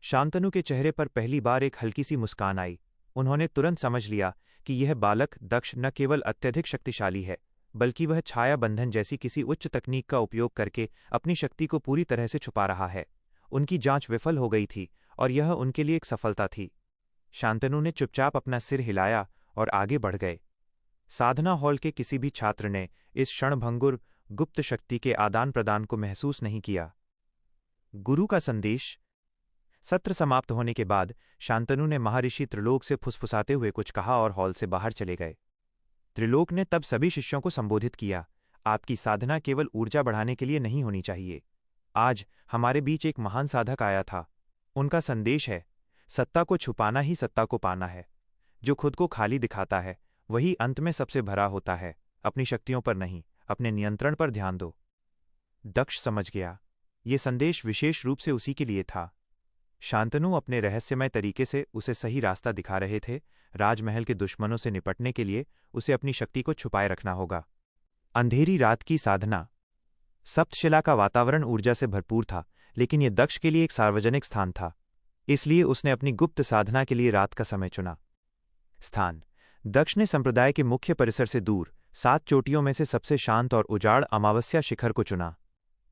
शांतनु के चेहरे पर पहली बार एक हल्की सी मुस्कान आई। उन्होंने तुरंत समझ लिया कि यह बालक दक्ष न केवल अत्यधिक शक्तिशाली है, बल्कि वह छाया बंधन जैसी किसी उच्च तकनीक का उपयोग करके अपनी शक्ति को पूरी तरह से छुपा रहा है। उनकी जांच विफल हो गई थी और यह उनके लिए एक सफलता थी। शांतनु ने चुपचाप अपना सिर हिलाया और आगे बढ़ गए। साधना हॉल के किसी भी छात्र ने इस क्षणभंगुर गुप्त शक्ति के आदान प्रदान को महसूस नहीं किया। गुरु का संदेश। सत्र समाप्त होने के बाद शांतनु ने महर्षि त्रिलोक से फुसफुसाते हुए कुछ कहा और हॉल से बाहर चले गए। त्रिलोक ने तब सभी शिष्यों को संबोधित किया, आपकी साधना केवल ऊर्जा बढ़ाने के लिए नहीं होनी चाहिए। आज हमारे बीच एक महान साधक आया था। उनका संदेश है, सत्ता को छुपाना ही सत्ता को पाना है। जो खुद को खाली दिखाता है वही अंत में सबसे भरा होता है। अपनी शक्तियों पर नहीं, अपने नियंत्रण पर ध्यान दो। दक्ष समझ गया, ये संदेश विशेष रूप से उसी के लिए था। शांतनु अपने रहस्यमय तरीके से उसे सही रास्ता दिखा रहे थे। राजमहल के दुश्मनों से निपटने के लिए उसे अपनी शक्ति को छुपाए रखना होगा। अंधेरी रात की साधना। सप्तशिला का वातावरण ऊर्जा से भरपूर था, लेकिन यह दक्ष के लिए एक सार्वजनिक स्थान था। इसलिए उसने अपनी गुप्त साधना के लिए रात का समय चुना। स्थान। दक्ष ने संप्रदाय के मुख्य परिसर से दूर 7 चोटियों में से सबसे शांत और उजाड़ अमावस्या शिखर को चुना।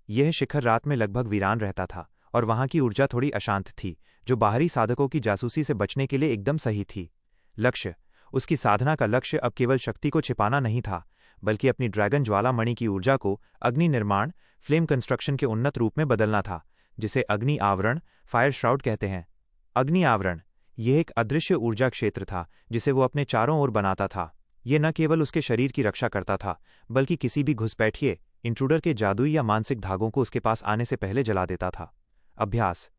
यह शिखर रात में लगभग वीरान रहता था और वहां की ऊर्जा थोड़ी अशांत थी, जो बाहरी साधकों की जासूसी से बचने के लिए एकदम सही थी। लक्ष्य। उसकी साधना का लक्ष्य अब केवल शक्ति को छिपाना नहीं था, बल्कि अपनी ड्रैगन ज्वालामणि की ऊर्जा को अग्नि निर्माण, फ्लेम कंस्ट्रक्शन के उन्नत रूप में बदलना था, जिसे अग्नि आवरण, फायर श्राउड कहते हैं। अग्नि आवरण। यह एक अदृश्य ऊर्जा क्षेत्र था जिसे वो अपने चारों ओर बनाता था। ये न केवल उसके शरीर की रक्षा करता था, बल्कि किसी भी घुसपैठिए, इंट्रूडर के जादुई या मानसिक धागों को उसके पास आने से पहले जला देता था। अभ्यास।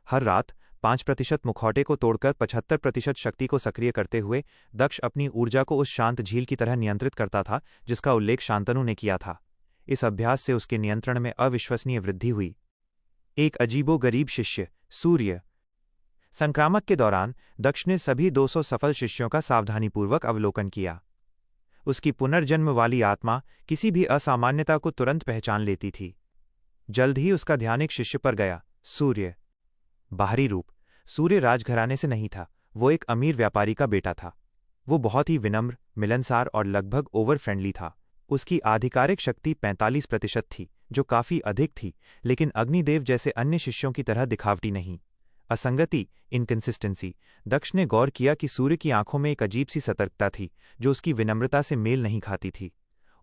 हर रात 5% मुखौटे को तोड़कर 75% शक्ति को सक्रिय करते हुए दक्ष अपनी ऊर्जा को उस शांत झील की तरह नियंत्रित करता था जिसका उल्लेख शांतनु ने किया था। इस अभ्यास से उसके नियंत्रण में अविश्वसनीय वृद्धि हुई। एक अजीबोगरीब शिष्य। सूर्य। संक्रामक के दौरान दक्ष ने सभी 200 सफल शिष्यों का सावधानीपूर्वक अवलोकन किया। उसकी पुनर्जन्म वाली आत्मा किसी भी असामान्यता को तुरंत पहचान लेती थी। जल्द ही उसका ध्यान एक शिष्य पर गया। सूर्य। बाहरी रूप। सूर्य राजघराने से नहीं था, वो एक अमीर व्यापारी का बेटा था। वो बहुत ही विनम्र, मिलनसार और लगभग ओवर फ्रेंडली था। उसकी आधिकारिक शक्ति 45% थी, जो काफी अधिक थी, लेकिन अग्निदेव जैसे अन्य शिष्यों की तरह दिखावटी नहीं। असंगति, इनकंसिस्टेंसी। दक्ष ने गौर किया कि सूर्य की आंखों में एक अजीब सी सतर्कता थी जो उसकी विनम्रता से मेल नहीं खाती थी।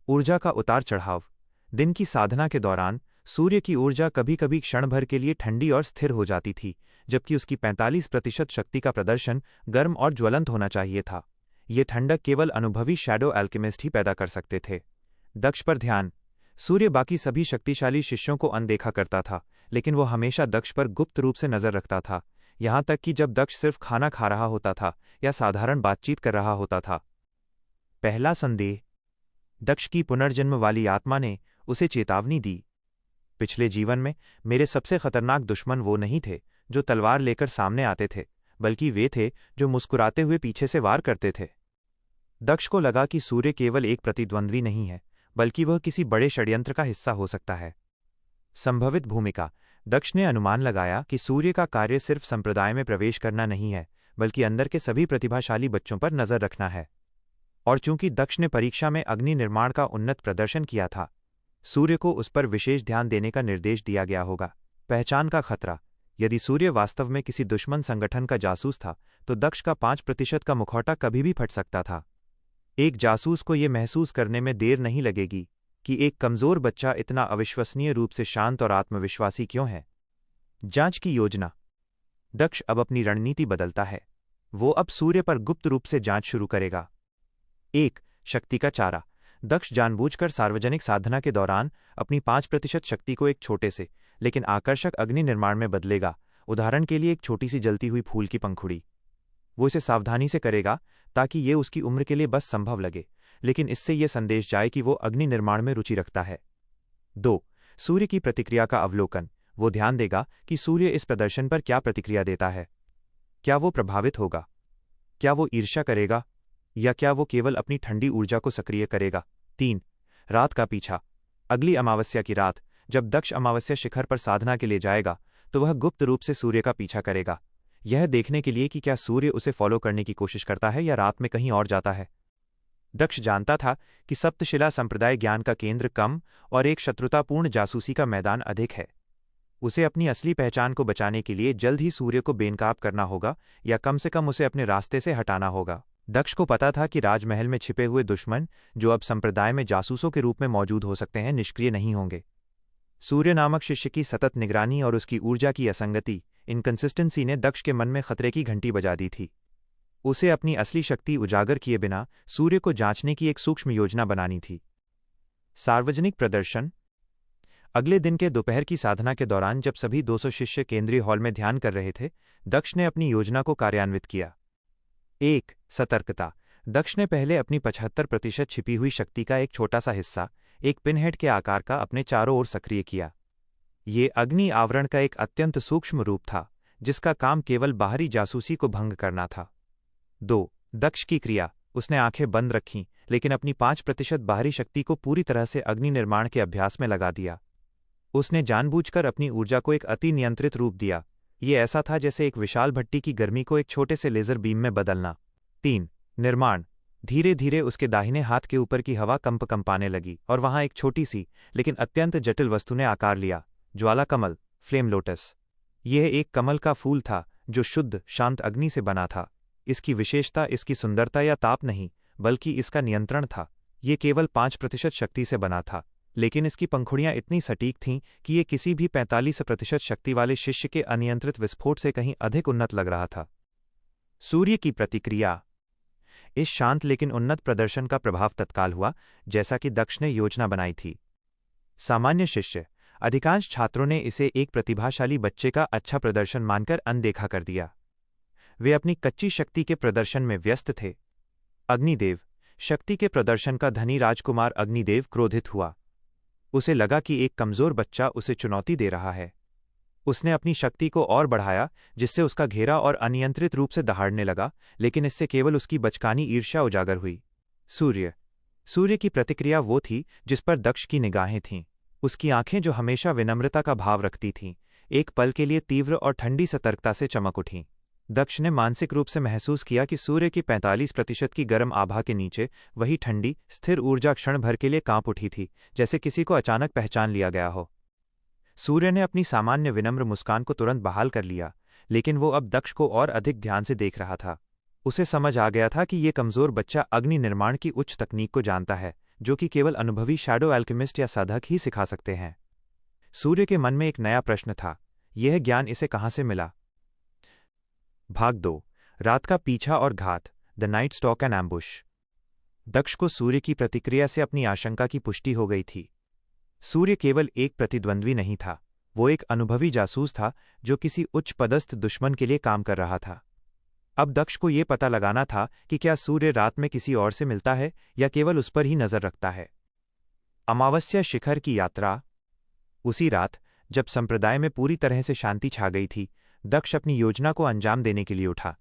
ऊर्जा का उतार चढ़ाव। दिन की साधना के दौरान सूर्य की ऊर्जा कभी कभी क्षण भर के लिए ठंडी और स्थिर हो जाती थी, जबकि उसकी 45% शक्ति का प्रदर्शन गर्म और ज्वलंत होना चाहिए था। ये ठंडक केवल अनुभवी शैडो अल्केमिस्ट ही पैदा कर सकते थे। दक्ष पर ध्यान। सूर्य बाकी सभी शक्तिशाली शिष्यों को अनदेखा करता था, लेकिन वो हमेशा दक्ष पर गुप्त रूप से नजर रखता था, यहां तक कि जब दक्ष सिर्फ खाना खा रहा होता था या साधारण बातचीत कर रहा होता था। पहला संदेह। दक्ष की पुनर्जन्म वाली आत्मा ने उसे चेतावनी दी, पिछले जीवन में मेरे सबसे खतरनाक दुश्मन वो नहीं थे जो तलवार लेकर सामने आते थे, बल्कि वे थे जो मुस्कुराते हुए पीछे से वार करते थे। दक्ष को लगा कि सूर्य केवल एक प्रतिद्वंद्वी नहीं है, बल्कि वह किसी बड़े षड्यंत्र का हिस्सा हो सकता है। संभवित भूमिका। दक्ष ने अनुमान लगाया कि सूर्य का कार्य सिर्फ संप्रदाय में प्रवेश करना नहीं है, बल्कि अंदर के सभी प्रतिभाशाली बच्चों पर नजर रखना है। और चूंकि दक्ष ने परीक्षा में अग्नि निर्माण का उन्नत प्रदर्शन किया था, सूर्य को उस पर विशेष ध्यान देने का निर्देश दिया गया होगा। पहचान का खतरा। यदि सूर्य वास्तव में किसी दुश्मन संगठन का जासूस था, तो दक्ष का 5% का मुखौटा कभी भी फट सकता था। एक जासूस को यह महसूस करने में देर नहीं लगेगी कि एक कमजोर बच्चा इतना अविश्वसनीय रूप से शांत और आत्मविश्वासी क्यों है। जांच की योजना। दक्ष अब अपनी रणनीति बदलता है। वो अब सूर्य पर गुप्त रूप से जांच शुरू करेगा। 1. शक्ति का चारा। दक्ष जानबूझकर सार्वजनिक साधना के दौरान अपनी 5% शक्ति को एक छोटे से लेकिन आकर्षक अग्नि निर्माण में बदलेगा उदाहरण के लिए एक छोटी सी जलती हुई फूल की पंखुड़ी। वो इसे सावधानी से करेगा ताकि ये उसकी उम्र के लिए बस संभव लगे, लेकिन इससे ये संदेश जाए कि वो अग्नि निर्माण में रुचि रखता है। 2. सूर्य की प्रतिक्रिया का अवलोकन। वो ध्यान देगा कि सूर्य इस प्रदर्शन पर क्या प्रतिक्रिया देता है। क्या वो प्रभावित होगा? क्या वो ईर्ष्या करेगा? या क्या वो केवल अपनी ठंडी ऊर्जा को सक्रिय करेगा? 3. रात का पीछा। अगली अमावस्या की रात, जब दक्ष अमावस्या शिखर पर साधना के लिए जाएगा, तो वह गुप्त रूप से सूर्य का पीछा करेगा, यह देखने के लिए कि क्या सूर्य उसे फॉलो करने की कोशिश करता है या रात में कहीं और जाता है। दक्ष जानता था कि सप्तशिला संप्रदाय ज्ञान का केंद्र कम और एक शत्रुतापूर्ण जासूसी का मैदान अधिक है। उसे अपनी असली पहचान को बचाने के लिए जल्द ही सूर्य को बेनकाब करना होगा, या कम से कम उसे अपने रास्ते से हटाना होगा। दक्ष को पता था कि राजमहल में छिपे हुए दुश्मन, जो अब संप्रदाय में जासूसों के रूप में मौजूद हो सकते हैं, निष्क्रिय नहीं होंगे। सूर्य नामक शिष्य की सतत निगरानी और उसकी ऊर्जा की असंगति, इनकंसिस्टेंसी ने दक्ष के मन में खतरे की घंटी बजा दी थी। उसे अपनी असली शक्ति उजागर किए बिना सूर्य को जांचने की एक सूक्ष्म योजना बनानी थी। सार्वजनिक प्रदर्शन। अगले दिन के दोपहर की साधना के दौरान, जब सभी 200 शिष्य केंद्रीय हॉल में ध्यान कर रहे थे, दक्ष ने अपनी योजना को कार्यान्वित किया। 1. सतर्कता। दक्ष ने पहले अपनी 75% छिपी हुई शक्ति का एक छोटा सा हिस्सा, एक पिनहेड के आकार का, अपने चारों ओर सक्रिय किया। ये अग्नि आवरण का एक अत्यंत सूक्ष्म रूप था, जिसका काम केवल बाहरी जासूसी को भंग करना था। 2. दक्ष की क्रिया। उसने आंखें बंद रखीं, लेकिन अपनी 5% बाहरी शक्ति को पूरी तरह से अग्नि निर्माण के अभ्यास में लगा दिया। उसने जानबूझकर अपनी ऊर्जा को एक अति नियंत्रित रूप दिया। ये ऐसा था जैसे एक विशाल भट्टी की गर्मी को एक छोटे से लेजर बीम में बदलना। 3. निर्माण। धीरे धीरे उसके दाहिने हाथ के ऊपर की हवा कंपाने लगी, और वहां एक छोटी सी लेकिन अत्यंत जटिल वस्तु ने आकार लिया। ज्वाला कमल, फ्लेम लोटस। यह एक कमल का फूल था जो शुद्ध, शांत अग्नि से बना था। इसकी विशेषता इसकी सुंदरता या ताप नहीं, बल्कि इसका नियंत्रण था। ये केवल 5% शक्ति से बना था, लेकिन इसकी पंखुड़ियां इतनी सटीक थीं कि ये किसी भी 45% शक्ति वाले शिष्य के अनियंत्रित विस्फोट से कहीं अधिक उन्नत लग रहा था। सूर्य की प्रतिक्रिया। इस शांत लेकिन उन्नत प्रदर्शन का प्रभाव तत्काल हुआ, जैसा कि दक्ष ने योजना बनाई थी। सामान्य शिष्य, अधिकांश छात्रों ने इसे एक प्रतिभाशाली बच्चे का अच्छा प्रदर्शन मानकर अनदेखा कर दिया। वे अपनी कच्ची शक्ति के प्रदर्शन में व्यस्त थे। अग्निदेव। शक्ति के प्रदर्शन का धनी राजकुमार अग्निदेव क्रोधित हुआ। उसे लगा कि एक कमजोर बच्चा उसे चुनौती दे रहा है। उसने अपनी शक्ति को और बढ़ाया, जिससे उसका घेरा और अनियंत्रित रूप से दहाड़ने लगा, लेकिन इससे केवल उसकी बचकानी ईर्ष्या उजागर हुई। सूर्य। सूर्य की प्रतिक्रिया वो थी जिस पर दक्ष की निगाहें थीं। उसकी आंखें, जो हमेशा विनम्रता का भाव रखती थीं, एक पल के लिए तीव्र और ठंडी सतर्कता से चमक उठीं। दक्ष ने मानसिक रूप से महसूस किया कि सूर्य की 45% की गर्म आभा के नीचे वही ठंडी, स्थिर ऊर्जा क्षण भर के लिए कांप उठी थी, जैसे किसी को अचानक पहचान लिया गया हो। सूर्य ने अपनी सामान्य विनम्र मुस्कान को तुरंत बहाल कर लिया, लेकिन वो अब दक्ष को और अधिक ध्यान से देख रहा था। उसे समझ आ गया था कि ये कमजोर बच्चा अग्नि निर्माण की उच्च तकनीक को जानता है, जो कि केवल अनुभवी शैडो एल्केमिस्ट या साधक ही सिखा सकते हैं। सूर्य के मन में एक नया प्रश्न था, यह ज्ञान इसे कहाँ से मिला? भाग 2। रात का पीछा और घात, the night stalk and ambush. Daksh को सूर्य की प्रतिक्रिया से अपनी आशंका की पुष्टि हो गई थी। सूर्य केवल एक प्रतिद्वंद्वी नहीं था, वो एक अनुभवी जासूस था जो किसी उच्च पदस्थ दुश्मन के लिए काम कर रहा था। अब दक्ष को ये पता लगाना था कि क्या सूर्य रात में किसी और से मिलता है या केवल उस पर ही नजर रखता है। अमावस्या शिखर की यात्रा। उसी रात, जब संप्रदाय में पूरी तरह से शांति छा गई थी, दक्ष अपनी योजना को अंजाम देने के लिए उठा।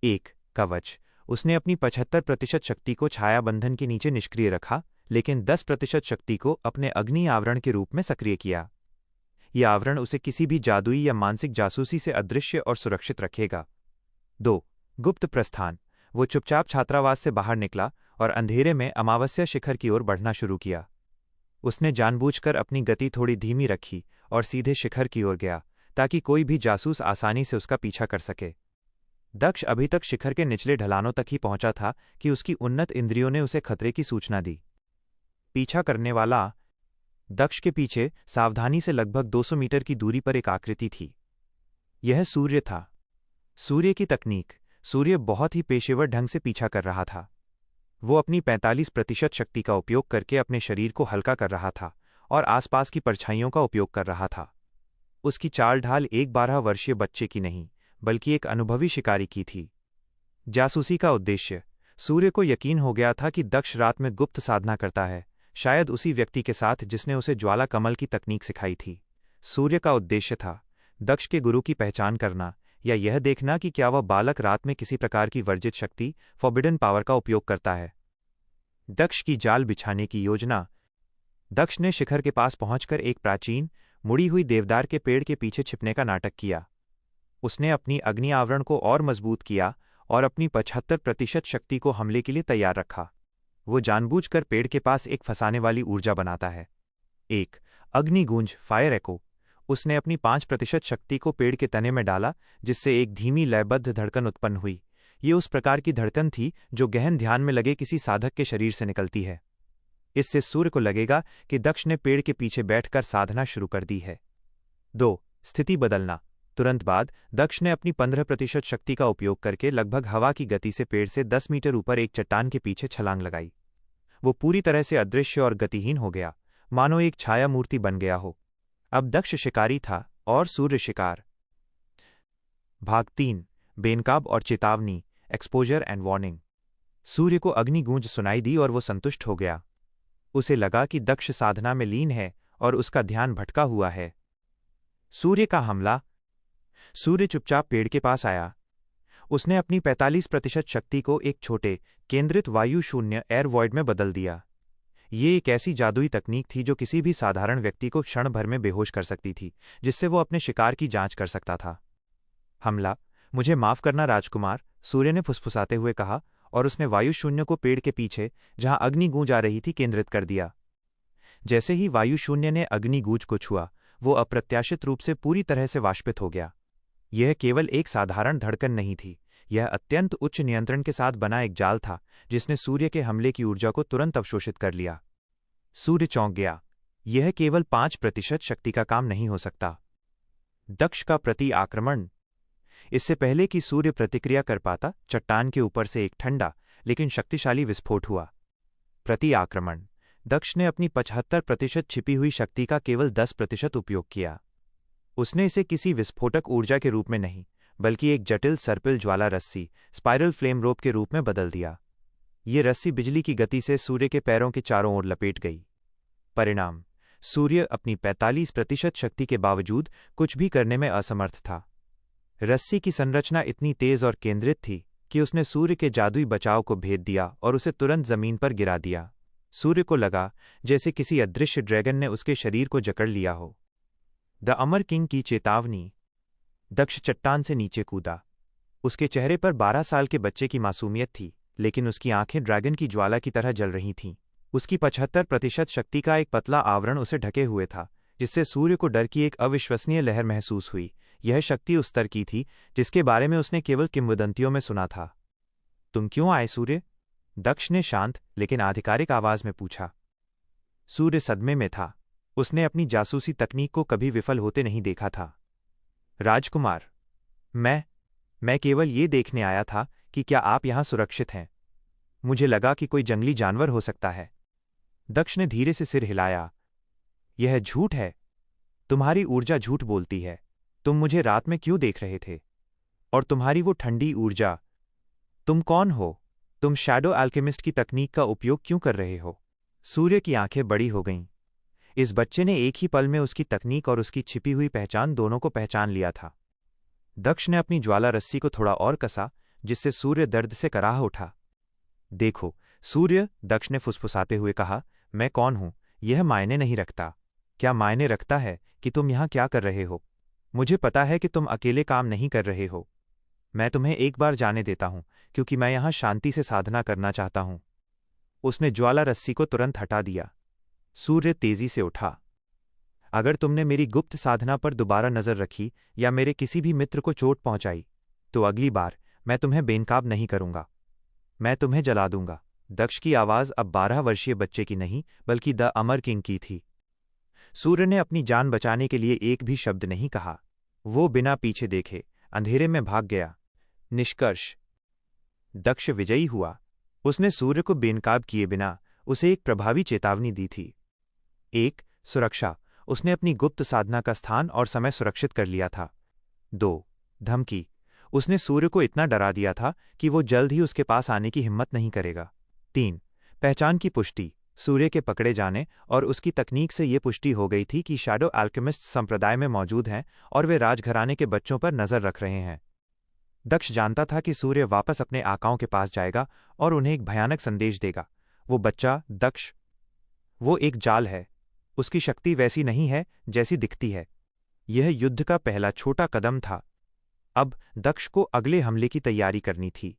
1. कवच। उसने अपनी 75% शक्ति को छायाबंधन के नीचे निष्क्रिय रखा, लेकिन 10% शक्ति को अपने अग्नि आवरण के रूप में सक्रिय किया। यह आवरण उसे किसी भी जादुई या मानसिक जासूसी से अदृश्य और सुरक्षित रखेगा। 2. गुप्त प्रस्थान। वो चुपचाप छात्रावास से बाहर निकला और अंधेरे में अमावस्या शिखर की ओर बढ़ना शुरू किया। उसने जानबूझकर अपनी गति थोड़ी धीमी रखी और सीधे शिखर की ओर गया, ताकि कोई भी जासूस आसानी से उसका पीछा कर सके। दक्ष अभी तक शिखर के निचले ढलानों तक ही पहुंचा था कि उसकी उन्नत इंद्रियों ने उसे खतरे की सूचना दी। पीछा करने वाला। दक्ष के पीछे सावधानी से लगभग 200 मीटर की दूरी पर एक आकृति थी। यह सूर्य था। सूर्य की तकनीक। सूर्य बहुत ही पेशेवर ढंग से पीछा कर रहा था। वो अपनी 45% शक्ति का उपयोग करके अपने शरीर को हल्का कर रहा था और आसपास की परछाइयों का उपयोग कर रहा था। उसकी चाल ढाल एक 12 वर्षीय बच्चे की नहीं, बल्कि एक अनुभवी शिकारी की थी। जासूसी का उद्देश्य। सूर्य को यकीन हो गया था कि दक्ष रात में गुप्त साधना करता है, शायद उसी व्यक्ति के साथ जिसने उसे ज्वाला कमल की तकनीक सिखाई थी। सूर्य का उद्देश्य था दक्ष के गुरु की पहचान करना, या यह देखना कि क्या वह बालक रात में किसी प्रकार की वर्जित शक्ति, फॉरबिडन पावर का उपयोग करता है। दक्ष की जाल बिछाने की योजना। दक्ष ने शिखर के पास पहुंचकर एक प्राचीन, मुड़ी हुई देवदार के पेड़ के पीछे छिपने का नाटक किया। उसने अपनी अग्नि आवरण को और मजबूत किया और अपनी 75% शक्ति को हमले के लिए तैयार रखा। वो जानबूझकर पेड़ के पास एक फंसाने वाली ऊर्जा बनाता है। एक अग्नि गूंज, फायर एको। उसने अपनी 5% शक्ति को पेड़ के तने में डाला, जिससे एक धीमी लयबद्ध धड़कन उत्पन्न हुई। ये उस प्रकार की धड़कन थी जो गहन ध्यान में लगे किसी साधक के शरीर से निकलती है। इससे सूर्य को लगेगा कि दक्ष ने पेड़ के पीछे बैठकर साधना शुरू कर दी है। 2. स्थिति बदलना। तुरंत बाद दक्ष ने अपनी 15% शक्ति का उपयोग करके लगभग हवा की गति से पेड़ से 10 मीटर ऊपर एक चट्टान के पीछे छलांग लगाई। वो पूरी तरह से अदृश्य और गतिहीन हो गया, मानो एक छाया मूर्ति बन गया हो। अब दक्ष शिकारी था और सूर्य शिकार। भाग 3. बेनकाब और चेतावनी, एक्सपोजर एंड वार्निंग। सूर्य को अग्नि गूंज सुनाई दी और वो संतुष्ट हो गया। उसे लगा कि दक्ष साधना में लीन है और उसका ध्यान भटका हुआ है। सूर्य का हमला। सूर्य चुपचाप पेड़ के पास आया। उसने अपनी 45% शक्ति को एक छोटे, केंद्रित वायु शून्य एयर वॉइड में बदल दिया। ये एक ऐसी जादुई तकनीक थी जो किसी भी साधारण व्यक्ति को क्षण भर में बेहोश कर सकती थी, जिससे वो अपने शिकार की जांच कर सकता था। हमला। मुझे माफ करना राजकुमार, सूर्य ने फुसफुसाते हुए कहा, और उसने वायु शून्य को पेड़ के पीछे, जहां अग्नि गूंज आ रही थी, केंद्रित कर दिया। जैसे ही वायु शून्य ने अग्नि गूंज को छुआ, वो अप्रत्याशित रूप से पूरी तरह से वाष्पित हो गया। यह केवल एक साधारण धड़कन नहीं थी, यह अत्यंत उच्च नियंत्रण के साथ बना एक जाल था जिसने सूर्य के हमले की ऊर्जा को तुरंत अवशोषित कर लिया। सूर्य चौंक गया। यह केवल 5% शक्ति का काम नहीं हो सकता। दक्ष का प्रति आक्रमण। इससे पहले कि सूर्य प्रतिक्रिया कर पाता, चट्टान के ऊपर से एक ठंडा लेकिन शक्तिशाली विस्फोट हुआ। प्रति आक्रमण। दक्ष ने अपनी 75% छिपी हुई शक्ति का केवल 10% उपयोग किया। उसने इसे किसी विस्फोटक ऊर्जा के रूप में नहीं, बल्कि एक जटिल सर्पिल ज्वाला रस्सी, स्पाइरल फ्लेम रोप के रूप में बदल दिया। ये रस्सी बिजली की गति से सूर्य के पैरों के चारों ओर लपेट गई। परिणाम। सूर्य अपनी 45% शक्ति के बावजूद कुछ भी करने में असमर्थ था। रस्सी की संरचना इतनी तेज और केंद्रित थी कि उसने सूर्य के जादुई बचाव को भेद दिया और उसे तुरंत जमीन पर गिरा दिया। सूर्य को लगा जैसे किसी अदृश्य ड्रैगन ने उसके शरीर को जकड़ लिया हो। द अमर किंग की चेतावनी। दक्ष चट्टान से नीचे कूदा। उसके चेहरे पर 12 साल के बच्चे की मासूमियत थी, लेकिन उसकी आंखें ड्रैगन की ज्वाला की तरह जल रही थीं। उसकी 75% शक्ति का एक पतला आवरण उसे ढके हुए था, जिससे सूर्य को डर की एक अविश्वसनीय लहर महसूस हुई। यह शक्ति उस स्तर की थी जिसके बारे में उसने केवल किंवदंतियों में सुना था। तुम क्यों आए सूर्य? दक्ष ने शांत लेकिन आधिकारिक आवाज में पूछा। सूर्य सदमे में था। उसने अपनी जासूसी तकनीक को कभी विफल होते नहीं देखा था। राजकुमार, मैं केवल ये देखने आया था कि क्या आप यहां सुरक्षित हैं। मुझे लगा कि कोई जंगली जानवर हो सकता है। दक्ष ने धीरे से सिर हिलाया। यह झूठ है। तुम्हारी ऊर्जा झूठ बोलती है। तुम मुझे रात में क्यों देख रहे थे? और तुम्हारी वो ठंडी ऊर्जा, तुम कौन हो? तुम शैडो अल्केमिस्ट की तकनीक का उपयोग क्यों कर रहे हो? सूर्य की आंखें बड़ी हो गईं। इस बच्चे ने एक ही पल में उसकी तकनीक और उसकी छिपी हुई पहचान दोनों को पहचान लिया था। दक्ष ने अपनी ज्वाला रस्सी को थोड़ा और कसा, जिससे सूर्य दर्द से कराह उठा। देखो सूर्य, दक्ष ने फुसफुसाते हुए कहा, मैं कौन हूं यह मायने नहीं रखता। क्या मायने रखता है कि तुम यहां क्या कर रहे हो? मुझे पता है कि तुम अकेले काम नहीं कर रहे हो। मैं तुम्हें एक बार जाने देता हूं, क्योंकि मैं यहां शांति से साधना करना चाहता हूं। उसने ज्वाला रस्सी को तुरंत हटा दिया। सूर्य तेजी से उठा। अगर तुमने मेरी गुप्त साधना पर दोबारा नजर रखी या मेरे किसी भी मित्र को चोट पहुंचाई, तो अगली बार मैं तुम्हें बेनकाब नहीं करूंगा। मैं तुम्हें जला दूंगा। दक्ष की आवाज अब 12 वर्षीय बच्चे की नहीं, बल्कि द अमर किंग की थी। सूर्य ने अपनी जान बचाने के लिए एक भी शब्द नहीं कहा। वो बिना पीछे देखे अंधेरे में भाग गया। निष्कर्ष। दक्ष विजयी हुआ। उसने सूर्य को बेनकाब किए बिना उसे एक प्रभावी चेतावनी दी थी। 1. सुरक्षा। उसने अपनी गुप्त साधना का स्थान और समय सुरक्षित कर लिया था। 2. धमकी। उसने सूर्य को इतना डरा दिया था कि वो जल्द ही उसके पास आने की हिम्मत नहीं करेगा। 3. पहचान की पुष्टि। सूर्य के पकड़े जाने और उसकी तकनीक से ये पुष्टि हो गई थी कि शैडो अल्केमिस्ट संप्रदाय में मौजूद हैं और वे राजघराने के बच्चों पर नजर रख रहे हैं। दक्ष जानता था कि सूर्य वापस अपने आकाओं के पास जाएगा और उन्हें एक भयानक संदेश देगा। वो बच्चा, दक्ष, वो एक जाल है। उसकी शक्ति वैसी नहीं है जैसी दिखती है। यह युद्ध का पहला छोटा कदम था। अब दक्ष को अगले हमले की तैयारी करनी थी।